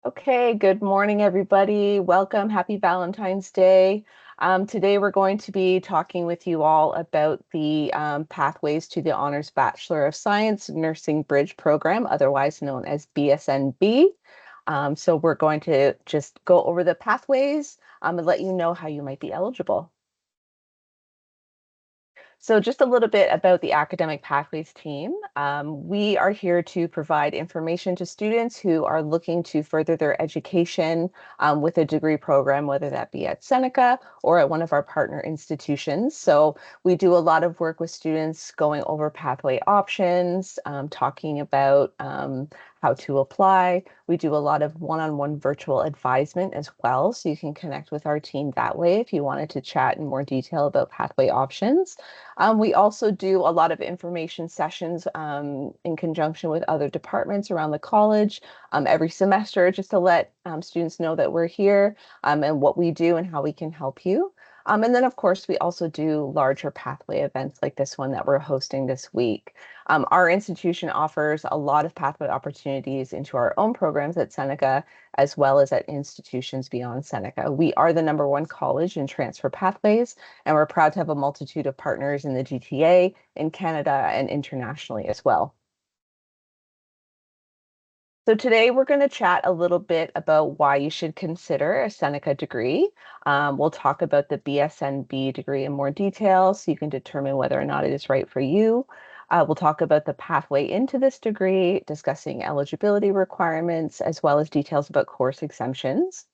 Okay, good morning, everybody. Welcome. Happy Valentine's Day. Today, we're going to be talking with you all about the Pathways to the Honors Bachelor of Science Nursing Bridge Program, otherwise known as BSNB. So we're going to just go over the pathways and let you know how you might be eligible. So just a little bit about the Academic Pathways team. We are here to provide information to students who are looking to further their education with a degree program, whether that be at Seneca or at one of our partner institutions. So we do a lot of work with students going over pathway options, talking about how to apply. We do a lot of one-on-one virtual advisement as well, so you can connect with our team that way if you wanted to chat in more detail about pathway options. We also do a lot of information sessions in conjunction with other departments around the college every semester, just to let students know that we're here and what we do and how we can help you. And then, of course, we also do larger pathway events like this one that we're hosting this week. Our institution offers a lot of pathway opportunities into our own programs at Seneca, as well as at institutions beyond Seneca. We are the #1 college in transfer pathways, and we're proud to have a multitude of partners in the GTA, in Canada, and internationally as well. So today we're going to chat a little bit about why you should consider a Seneca degree. We'll talk about the BSNB degree in more detail so you can determine whether or not it is right for you. We'll talk about the pathway into this degree, discussing eligibility requirements, as well as details about course exemptions.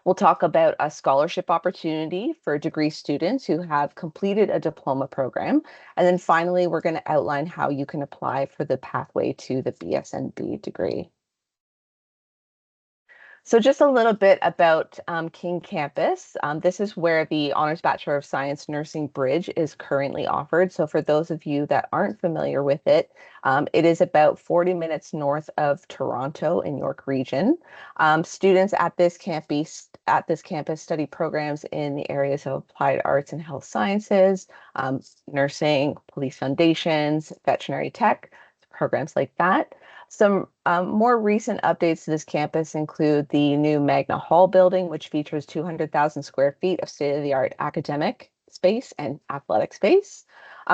We'll talk about a scholarship opportunity for degree students who have completed a diploma program. And then finally, we're going to outline how you can apply for the pathway to the BSNB degree. So just a little bit about King Campus. This is where the Honors Bachelor of Science Nursing Bridge is currently offered. So for those of you that aren't familiar with it, it is about 40 minutes north of Toronto in York Region. Students at this campus study programs in the areas of applied arts and health sciences, nursing, police foundations, veterinary tech, programs like that. Some more recent updates to this campus include the new Magna Hall building, which features 200,000 square feet of state-of-the-art academic space and athletic space.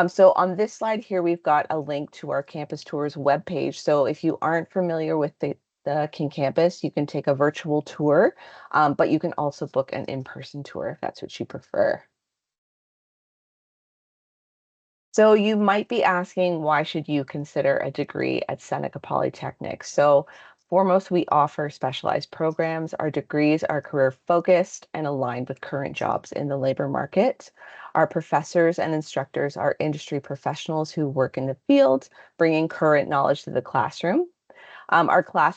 So on this slide here, we've got a link to our campus tours webpage. So if you aren't familiar with the King campus, you can take a virtual tour, but you can also book an in-person tour if that's what you prefer. So you might be asking, why should you consider a degree at Seneca Polytechnic? So foremost, we offer specialized programs. Our degrees are career focused and aligned with current jobs in the labor market. Our professors and instructors are industry professionals who work in the field, bringing current knowledge to the classroom. Our class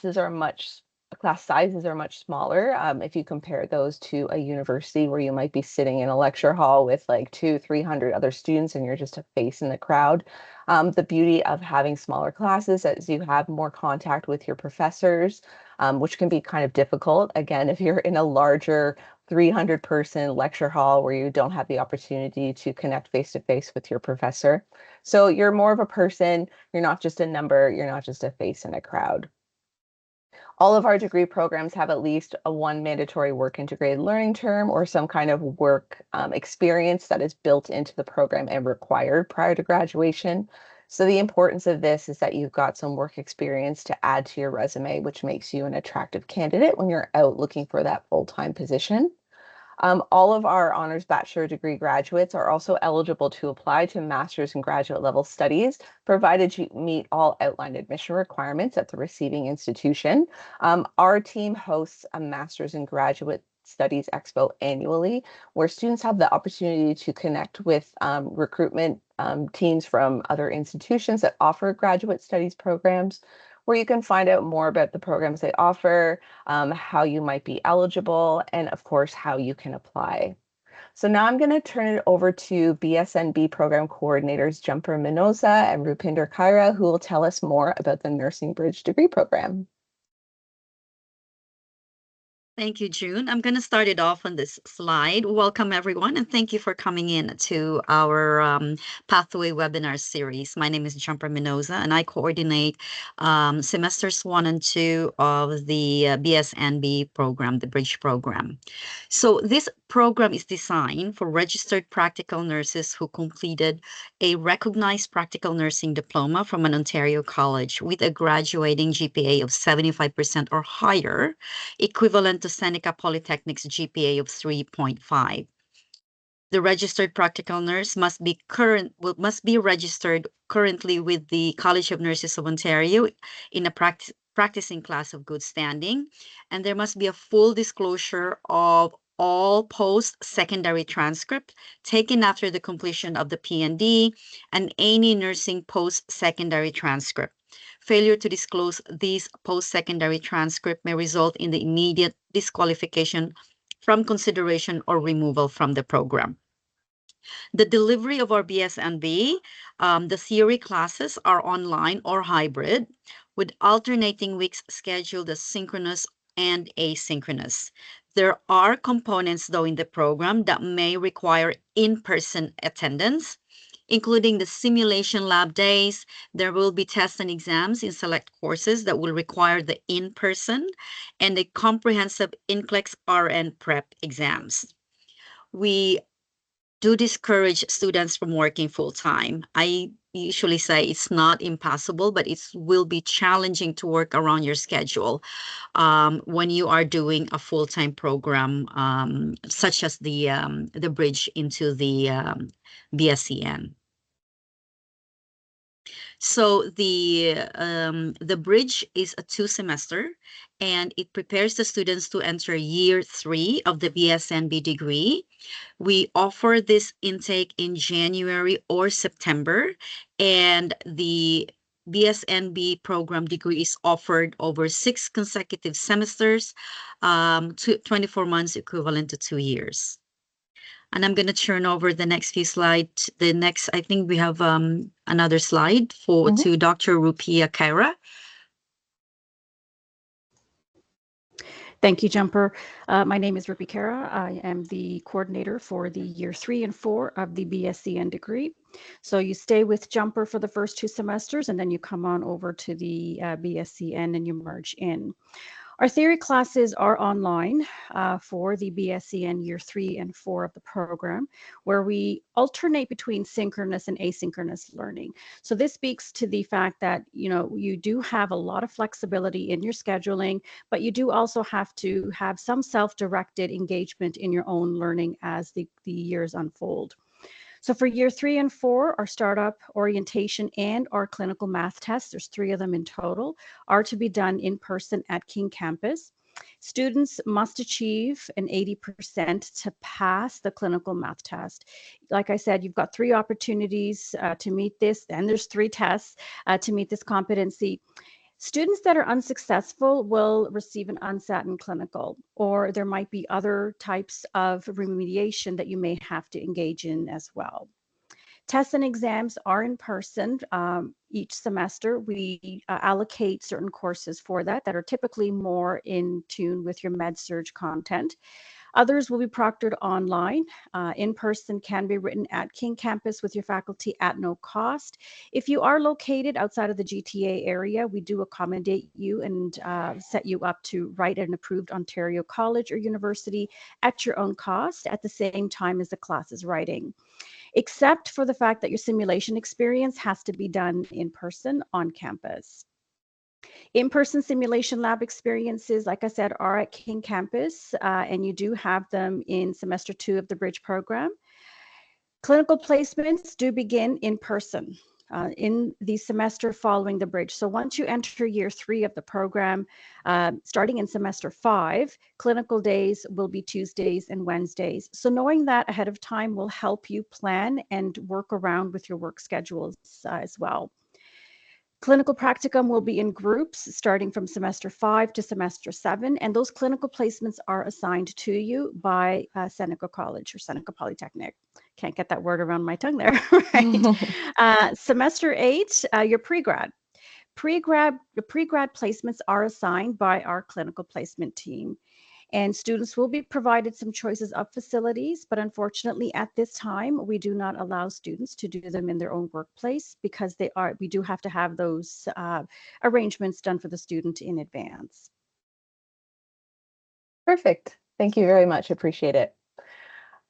sizes are much smaller if you compare those to a university where you might be sitting in a lecture hall with like 300 other students and you're just a face in the crowd. The beauty of having smaller classes is you have more contact with your professors, which can be kind of difficult. Again, if you're in a larger 300-person lecture hall where you don't have the opportunity to connect face to face with your professor. So you're more of a person, you're not just a number, you're not just a face in a crowd. All of our degree programs have at least one mandatory work integrated learning term or some kind of work experience that is built into the program and required prior to graduation. So the importance of this is that you've got some work experience to add to your resume, which makes you an attractive candidate when you're out looking for that full-time position. All of our honors bachelor degree graduates are also eligible to apply to master's and graduate level studies, provided you meet all outlined admission requirements at the receiving institution. Our team hosts a master's and graduate studies expo annually, where students have the opportunity to connect with recruitment teams from other institutions that offer graduate studies programs, where you can find out more about the programs they offer, how you might be eligible, and of course, how you can apply. So now I'm going to turn it over to BSNB program coordinators Jumper Minoza and Rupinder Kaira, who will tell us more about the Nursing Bridge degree program. Thank you, June. I'm going to start it off on this slide. Welcome, everyone, and thank you for coming in to our Pathway webinar series. My name is Jumper Minoza, and I coordinate semesters 1 and 2 of the BSNB program, the Bridge program. So this program is designed for registered practical nurses who completed a recognized practical nursing diploma from an Ontario college with a graduating GPA of 75% or higher, equivalent to Seneca Polytechnic's GPA of 3.5. The registered practical nurse must be registered currently with the College of Nurses of Ontario in a practicing class of good standing, and there must be a full disclosure of all post-secondary transcript taken after the completion of the PND and any nursing post-secondary transcript. Failure to disclose these post-secondary transcript may result in the immediate disqualification from consideration or removal from the program. The delivery of our BSNB, the theory classes are online or hybrid, with alternating weeks scheduled as synchronous and asynchronous. There are components, though, in the program that may require in-person attendance, including the simulation lab days. There will be tests and exams in select courses that will require the in-person, and the comprehensive NCLEX RN prep exams. We do discourage students from working full time. I usually say it's not impossible, but it will be challenging to work around your schedule when you are doing a full time program, such as the bridge into the BSCN. So the bridge is a 2 semester, and it prepares the students to enter year 3 of the BSNB degree. We offer this intake in January or September, and the BSNB program degree is offered over 6 consecutive semesters, 24 months equivalent to 2 years. And I'm going to turn over the next few slides. I think we have another slide to Dr. Rupia Kaira. Thank you, Jumper. My name is Rupi Kara. I am the coordinator for the year 3 and 4 of the BSCN degree. So you stay with Jumper for the first 2 semesters, and then you come on over to the BSCN and you merge in. Our theory classes are online for the BSCN year 3 and 4 of the program, where we alternate between synchronous and asynchronous learning. So this speaks to the fact that, you do have a lot of flexibility in your scheduling, but you do also have to have some self-directed engagement in your own learning as the years unfold. So for year 3 and 4, our startup orientation and our clinical math tests, there's 3 of them in total, are to be done in person at King Campus. Students must achieve an 80% to pass the clinical math test. Like I said, you've got 3 opportunities to meet this, and there's 3 tests to meet this competency. Students that are unsuccessful will receive an unsatin clinical, or there might be other types of remediation that you may have to engage in as well. Tests and exams are in person. Each semester, we allocate certain courses for that are typically more in tune with your med-surg content. Others will be proctored online. In person can be written at King Campus with your faculty at no cost. If you are located outside of the GTA area, we do accommodate you and set you up to write at an approved Ontario college or university at your own cost at the same time as the class is writing, except for the fact that your simulation experience has to be done in person on campus. In-person simulation lab experiences, like I said, are at King Campus, and you do have them in semester 2 of the Bridge program. Clinical placements do begin in person in the semester following the Bridge. So once you enter year 3 of the program, starting in semester 5, clinical days will be Tuesdays and Wednesdays. So knowing that ahead of time will help you plan and work around with your work schedules as well. Clinical practicum will be in groups starting from semester 5 to semester 7, and those clinical placements are assigned to you by Seneca College or Seneca Polytechnic. Can't get that word around my tongue there, right? Semester 8, your pre-grad. The pre-grad placements are assigned by our clinical placement team. And students will be provided some choices of facilities, but unfortunately at this time, we do not allow students to do them in their own workplace because we do have to have those arrangements done for the student in advance. Perfect. Thank you very much. Appreciate it.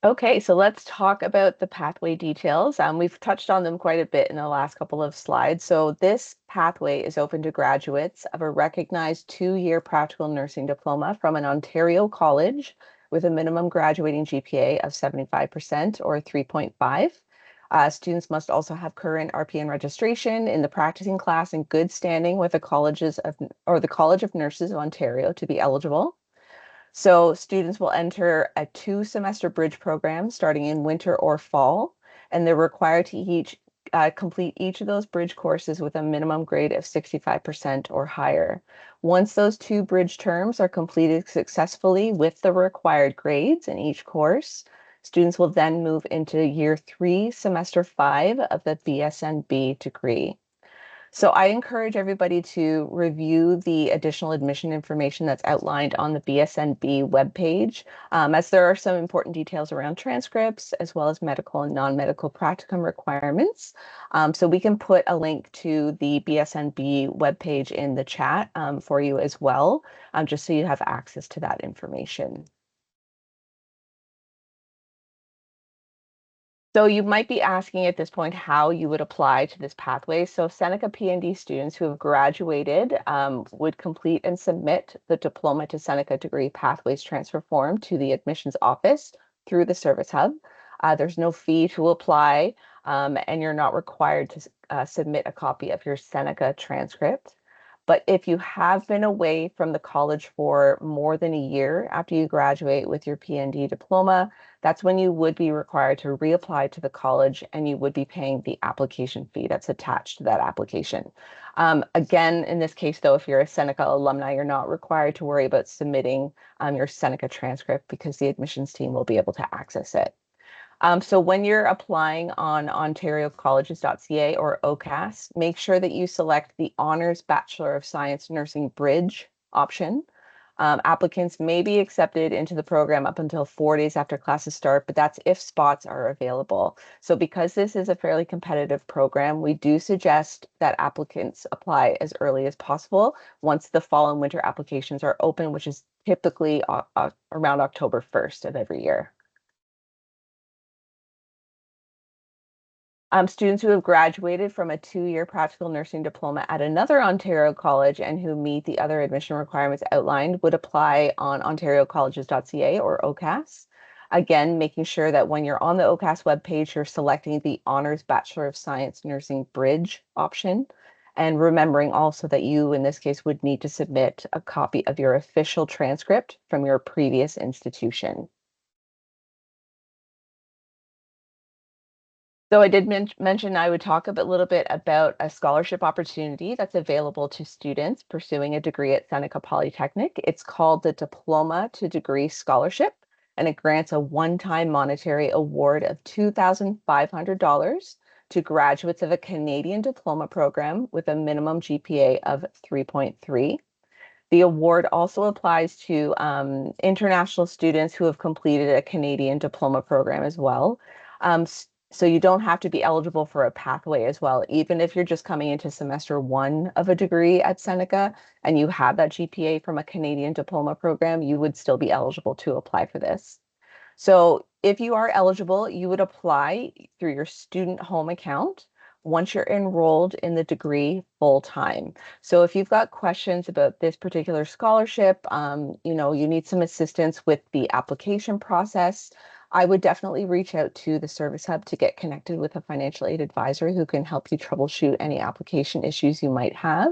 Okay, so let's talk about the pathway details. We've touched on them quite a bit in the last couple of slides. So this pathway is open to graduates of a recognized 2-year practical nursing diploma from an Ontario college with a minimum graduating GPA of 75% or 3.5. Students must also have current RPN registration in the practicing class in good standing with the the College of Nurses of Ontario to be eligible. So students will enter a 2-semester bridge program starting in winter or fall, and they're required to complete each of those bridge courses with a minimum grade of 65% or higher. Once those 2 bridge terms are completed successfully with the required grades in each course, students will then move into year 3, semester 5 of the BSNB degree. So I encourage everybody to review the additional admission information that's outlined on the BSNB webpage, as there are some important details around transcripts, as well as medical and non-medical practicum requirements. So we can put a link to the BSNB webpage in the chat for you as well, just so you have access to that information. So you might be asking at this point how you would apply to this pathway. So Seneca PND students who have graduated would complete and submit the Diploma to Seneca Degree Pathways Transfer Form to the admissions office through the Service Hub. There's no fee to apply, and you're not required to submit a copy of your Seneca transcript. But if you have been away from the college for more than a year after you graduate with your PND diploma, that's when you would be required to reapply to the college and you would be paying the application fee that's attached to that application. Again, in this case, though, if you're a Seneca alumni, you're not required to worry about submitting your Seneca transcript because the admissions team will be able to access it. So when you're applying on ontariocolleges.ca or OCAS, make sure that you select the Honors Bachelor of Science Nursing Bridge option. Applicants may be accepted into the program up until 4 days after classes start, but that's if spots are available. So because this is a fairly competitive program, we do suggest that applicants apply as early as possible once the fall and winter applications are open, which is typically around October 1st of every year. Students who have graduated from a 2-year practical nursing diploma at another Ontario college and who meet the other admission requirements outlined would apply on ontariocolleges.ca or OCAS. Again, making sure that when you're on the OCAS webpage, you're selecting the Honors Bachelor of Science Nursing Bridge option. And remembering also that you, in this case, would need to submit a copy of your official transcript from your previous institution. So I did mention I would talk a little bit about a scholarship opportunity that's available to students pursuing a degree at Seneca Polytechnic. It's called the Diploma to Degree Scholarship, and it grants a one-time monetary award of $2,500 to graduates of a Canadian diploma program with a minimum GPA of 3.3. The award also applies to international students who have completed a Canadian diploma program as well. So you don't have to be eligible for a pathway as well. Even if you're just coming into semester 1 of a degree at Seneca and you have that GPA from a Canadian diploma program, you would still be eligible to apply for this. So if you are eligible, you would apply through your student home account once you're enrolled in the degree full time. So if you've got questions about this particular scholarship, you need some assistance with the application process, I would definitely reach out to the Service Hub to get connected with a financial aid advisor who can help you troubleshoot any application issues you might have,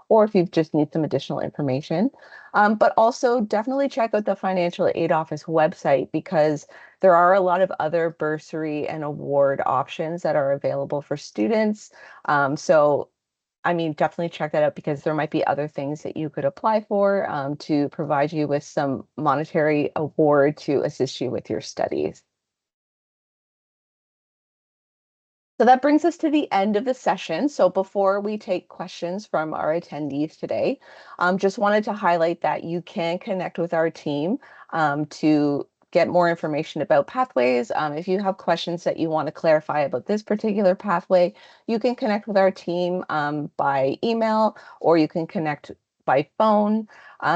or if you just need some additional information. But also definitely check out the Financial Aid Office website because there are a lot of other bursary and award options that are available for students. Definitely check that out because there might be other things that you could apply for to provide you with some monetary award to assist you with your studies. So that brings us to the end of the session. So before we take questions from our attendees today, just wanted to highlight that you can connect with our team to get more information about pathways. If you have questions that you want to clarify about this particular pathway, you can connect with our team by email, or you can connect by phone.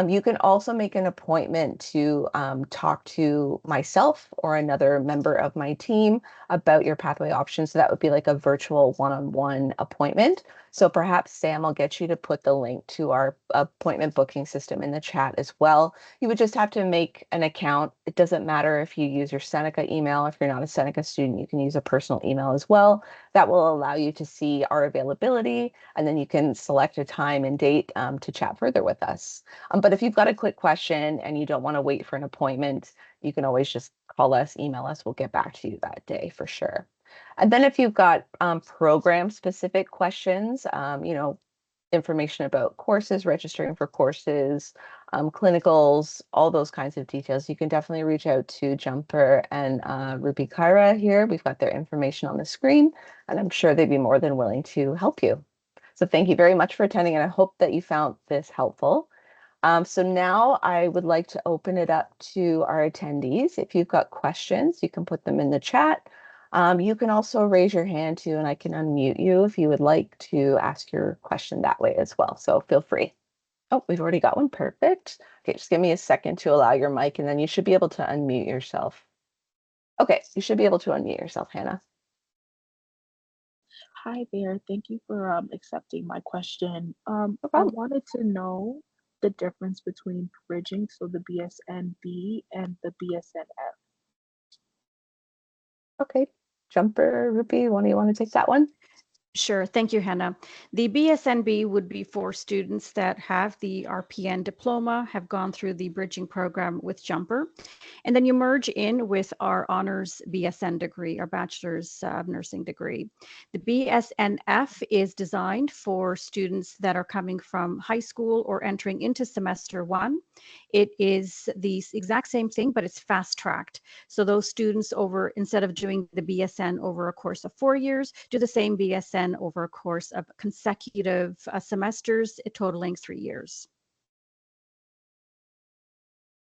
You can also make an appointment to talk to myself or another member of my team about your pathway options. So that would be like a virtual one-on-one appointment. So perhaps Sam will get you to put the link to our appointment booking system in the chat as well. You would just have to make an account. It doesn't matter if you use your Seneca email. If you're not a Seneca student, you can use a personal email as well. That will allow you to see our availability, and then you can select a time and date to chat further with us. But if you've got a quick question and you don't want to wait for an appointment, you can always just call us, email us. We'll get back to you that day for sure. And then if you've got program specific questions, information about courses, registering for courses, clinicals, all those kinds of details, you can definitely reach out to Jumper and Rupi Kaira here. We've got their information on the screen, and I'm sure they'd be more than willing to help you. So thank you very much for attending, and I hope that you found this helpful. So now I would like to open it up to our attendees. If you've got questions, you can put them in the chat. You can also raise your hand too, and I can unmute you if you would like to ask your question that way as well. So feel free. Oh, we've already got one. Perfect. Okay, just give me a second to allow your mic, and then you should be able to unmute yourself. Okay, you should be able to unmute yourself, Hannah. Hi there. Thank you for accepting my question. No I problem. wanted to know the difference between bridging, so the BSNB and the BSNF. Okay, Jumper, Ruby, one of you want to take that one? Sure. Thank you, Hannah. The BSNB would be for students that have the RPN diploma, have gone through the bridging program with Jumper, and then you merge in with our honors BSN degree, our bachelor's of nursing degree. The BSNF is designed for students that are coming from high school or entering into semester one. It is the exact same thing, but it's fast tracked. So those students instead of doing the BSN over a course of 4 years, do the same BSN over a course of consecutive semesters, totaling 3 years.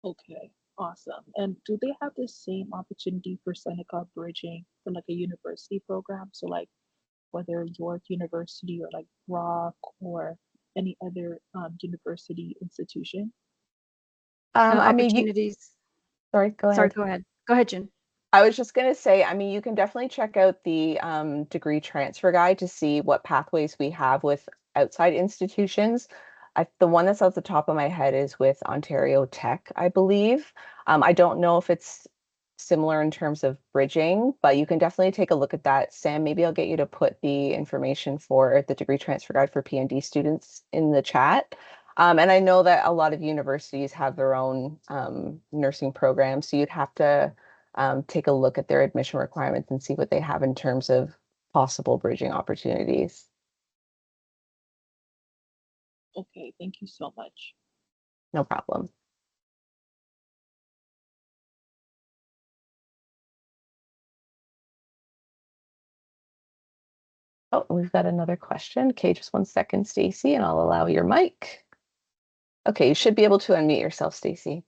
Okay, awesome. And do they have the same opportunity for Seneca bridging for like a university program? So like whether York University or like Rock or any other university institution? I mean, Opportunities. sorry, go Sorry, ahead. go ahead. Go ahead, Jen. I was just going to say, I mean, you can definitely check out the degree transfer guide to see what pathways we have with outside institutions. The one that's off the top of my head is with Ontario Tech, I believe. I don't know if it's similar in terms of bridging, but you can definitely take a look at that. Sam, maybe I'll get you to put the information for the degree transfer guide for PND students in the chat. And I know that a lot of universities have their own nursing programs, so you'd have to take a look at their admission requirements and see what they have in terms of possible bridging opportunities. Okay, thank you so much. No problem. Oh, we've got another question. Okay, just one second, Stacy, and I'll allow your mic. Okay, you should be able to unmute yourself, Stacy.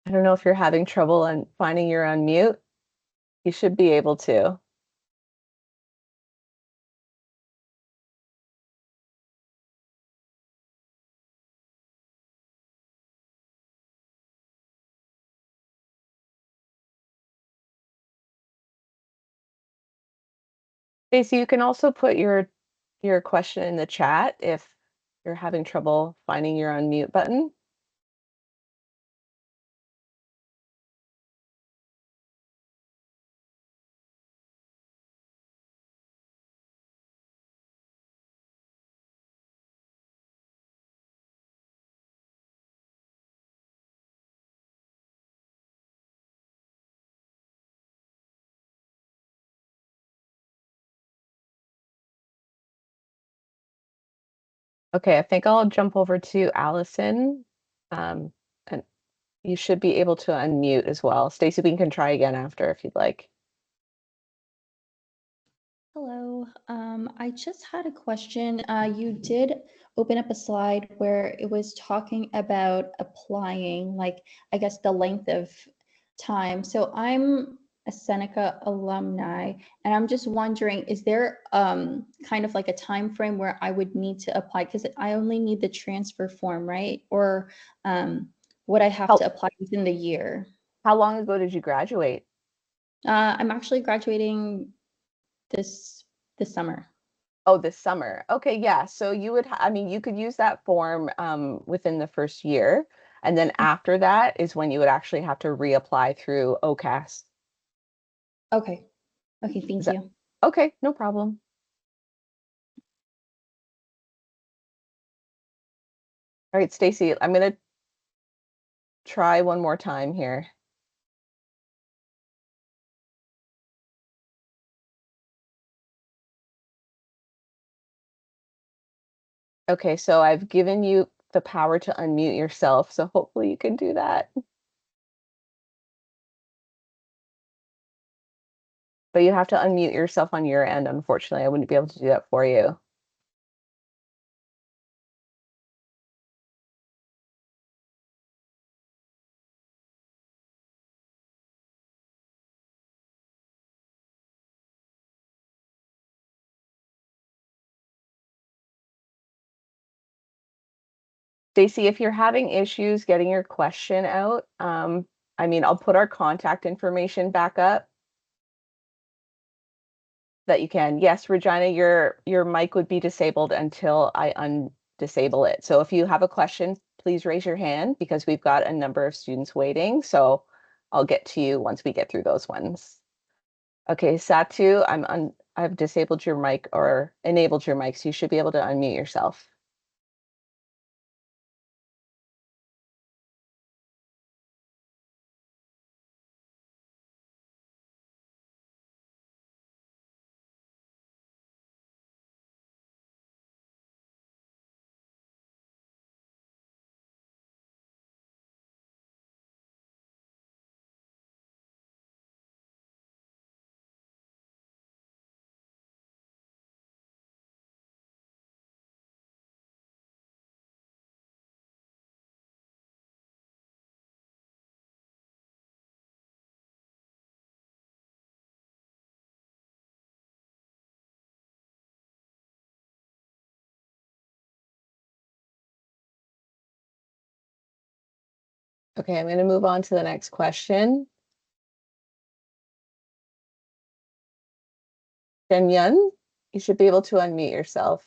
I don't know if you're having trouble on finding your unmute. You should be able to. Stacey, you can also put your question in the chat if you're having trouble finding your unmute button. Okay, I think I'll jump over to Allison. And you should be able to unmute as well. Stacy, we can try again after if you'd like. Hello. I just had a question. You did open up a slide where it was talking about applying, like, I guess the length of time. So I'm a Seneca alumni, and I'm just wondering, is there kind of like a time frame where I would need to apply? Because I only need the transfer form, right? Or would I have to How, apply within the year? how long ago did you graduate? I'm actually graduating this summer. Oh, this summer. Okay, yeah. So you would, I mean, you could use that form within the first year. And then after that is when you would actually have to reapply through OCAS. Okay. Okay, Is thank that you. okay? No problem. All right, Stacy, I'm gonna try one more time here. Okay, so I've given you the power to unmute yourself, so hopefully you can do that. But you have to unmute yourself on your end. Unfortunately, I wouldn't be able to do that for you. Stacy, if you're having issues getting your question out, I mean, I'll put our contact information back up that you can. Yes, Regina, your mic would be disabled until I undisable it. So if you have a question, please raise your hand because we've got a number of students waiting. So I'll get to you once we get through those ones. Okay, Satu, I've disabled your mic or enabled your mic, so you should be able to unmute yourself. Okay, I'm going to move on to the next question. Yun, you should be able to unmute yourself.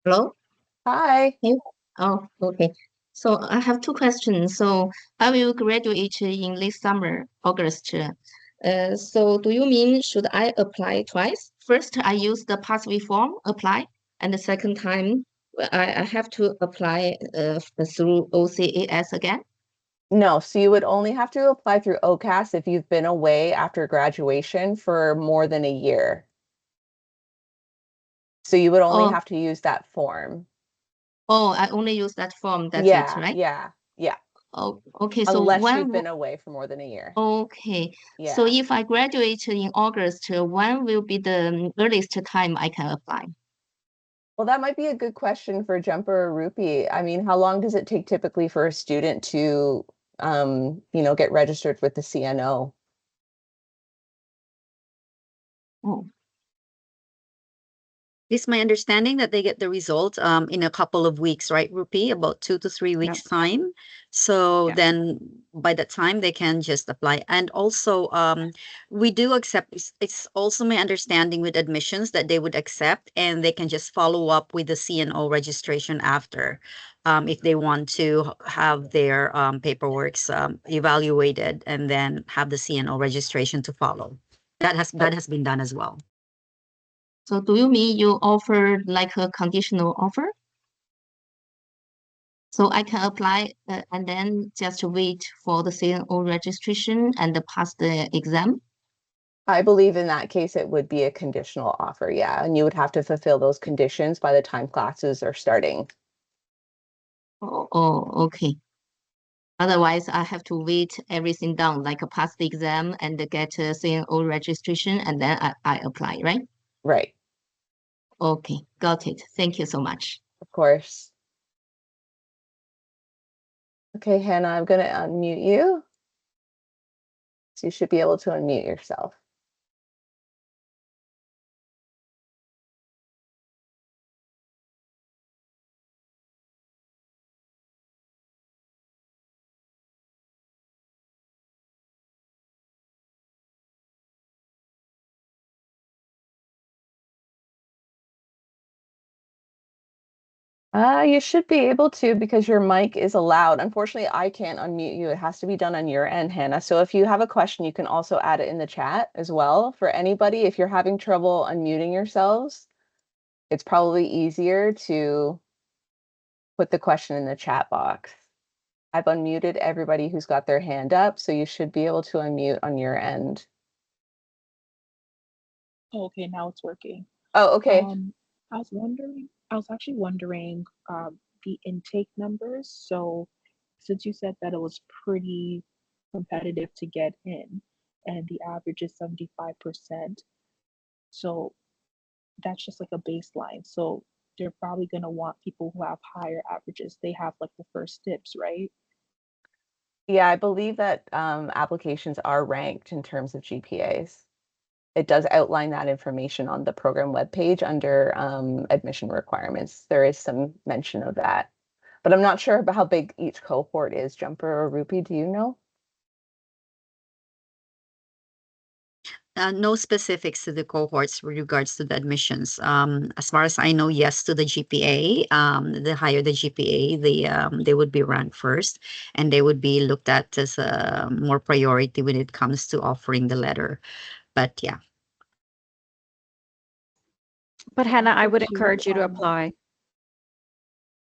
Hello? Hi. Hey. Oh, okay. So I have two questions. So I will graduate in this summer, August. So do you mean should I apply twice? First, I use the pathway form, apply, and the second time I have to apply through OCAS again? No, so you would only have to apply through OCAS if you've been away after graduation for more than a year. So you would only Oh, have to use that form. oh, I only use that form. That's it, Yeah, right? yeah, yeah. Oh, okay. So Unless you've when, been away for more than a year. okay. So Yeah. if I graduate in August, when will be the earliest time I can apply? Well, that might be a good question for Jumper or Rupee. I mean, how long does it take typically for a student to, get registered with the CNO? Oh. It's my understanding that they get the result in a couple of weeks, right, Rupi? About 2 to 3 weeks Yep. time. So Yeah. then by that time they can just apply. And also we do accept, it's also my understanding with admissions that they would accept and they can just follow up with the CNO registration after if they want to have their paperworks evaluated and then have the CNO registration to follow. That has been done as well. So do you mean you offer like a conditional offer? So I can apply and then just wait for the CNO registration and pass the exam? I believe in that case, it would be a conditional offer, yeah. And you would have to fulfill those conditions by the time classes are starting. Oh, okay. Otherwise, I have to wait everything done, like pass the exam and get a CNO registration, and then I apply, right? Right, Okay, got it. Thank you so much. of course. Okay, Hannah, I'm going to unmute you. So you should be able to unmute yourself. You should be able to because your mic is allowed. Unfortunately, I can't unmute you. It has to be done on your end, Hannah. So if you have a question, you can also add it in the chat as well. For anybody, if you're having trouble unmuting yourselves, it's probably easier to put the question in the chat box. I've unmuted everybody who's got their hand up, so you should be able to unmute on your end. Oh, okay, now it's working. Oh, okay. I was actually wondering the intake numbers. So since you said that it was pretty competitive to get in and the average is 75%, so that's just like a baseline. So they're probably going to want people who have higher averages. They have like the first dips, right? Yeah, I believe that applications are ranked in terms of GPAs. It does outline that information on the program webpage under admission requirements. There is some mention of that, but I'm not sure about how big each cohort is. Jumper or Rupee, do you know? No specifics to the cohorts with regards to the admissions. As far as I know, yes to the GPA. The higher the GPA, they would be ranked first, and they would be looked at as a more priority when it comes to offering the letter. But yeah. But Hannah, I Also, would too, encourage you to apply.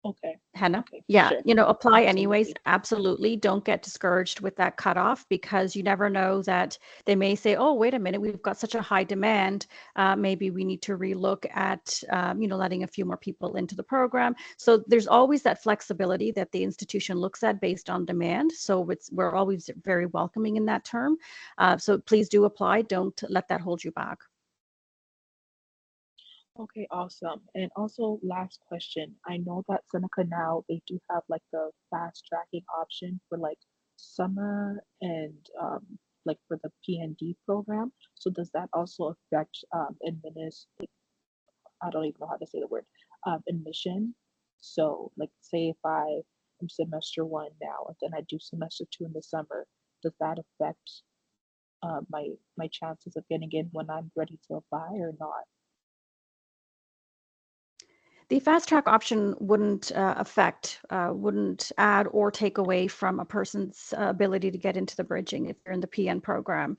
okay, Hannah, okay, for yeah, sure. apply anyways. Absolutely. Absolutely. Don't get discouraged with that cutoff because you never know that they may say, oh, wait a minute, we've got such a high demand. Maybe we need to relook at, letting a few more people into the program. So there's always that flexibility that the institution looks at based on demand. So we're always very welcoming in that term. So please do apply. Don't let that hold you back. Okay, awesome. And also, last question. I know that Seneca now they do have like the fast tracking option for like summer and like for the PND program. So does that also affect I don't even know how to say the word admission? So like say if I am semester one now and then I do semester two in the summer, does that affect my chances of getting in when I'm ready to apply or not? The fast track option wouldn't wouldn't add or take away from a person's ability to get into the bridging if you're in the PN program.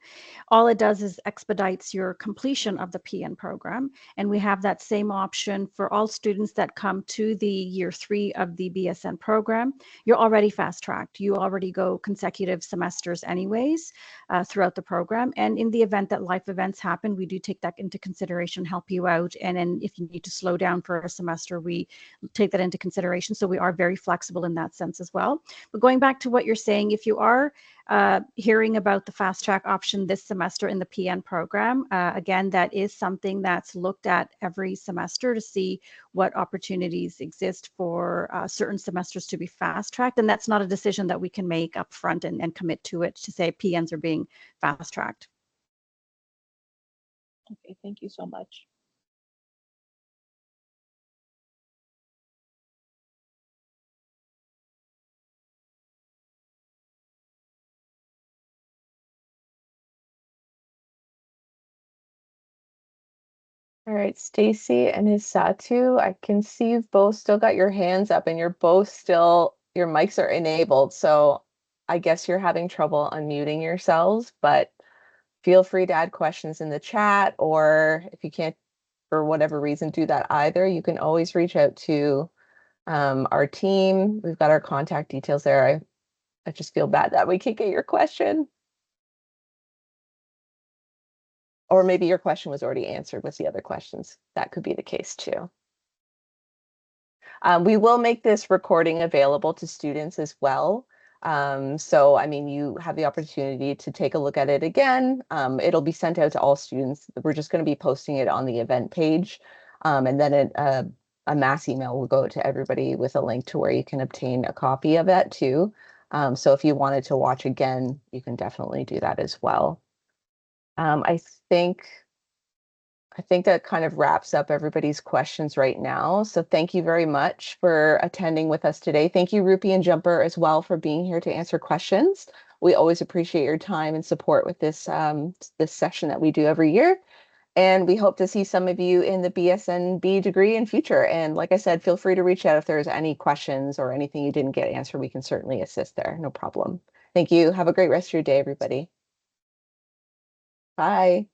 All it does is expedites your completion of the PN program. And we have that same option for all students that come to the year 3 of the BSN program. You're already fast tracked. You already go consecutive semesters anyways throughout the program. And in the event that life events happen, we do take that into consideration, help you out. And then if you need to slow down for a semester, we take that into consideration. So we are very flexible in that sense as well. But going back to what you're saying, if you are hearing about the fast track option this semester in the PN program, again, that is something that's looked at every semester to see what opportunities exist for certain semesters to be fast tracked. And that's not a decision that we can make up front and commit to it to say PNs are being fast tracked. Okay, thank you so much. All right, Stacy and Hisatu, I can see you've both still got your hands up and you're both still, your mics are enabled. So I guess you're having trouble unmuting yourselves, but feel free to add questions in the chat, or if you can't for whatever reason do that either, you can always reach out to our team. We've got our contact details there. I just feel bad that we can't get your question. Or maybe your question was already answered with the other questions. That could be the case too. We will make this recording available to students as well. So, I mean, you have the opportunity to take a look at it again. It'll be sent out to all students. We're just going to be posting it on the event page. And then a mass email will go to everybody with a link to where you can obtain a copy of that too. So if you wanted to watch again, you can definitely do that as well. I think that kind of wraps up everybody's questions right now. So thank you very much for attending with us today. Thank you, Rupi and Jumper, as well, for being here to answer questions. We always appreciate your time and support with this session that we do every year. And we hope to see some of you in the BSNB degree in future. And like I said, feel free to reach out if there's any questions or anything you didn't get answered. We can certainly assist there. No problem. Thank you. Have a great rest of your day, everybody. Bye.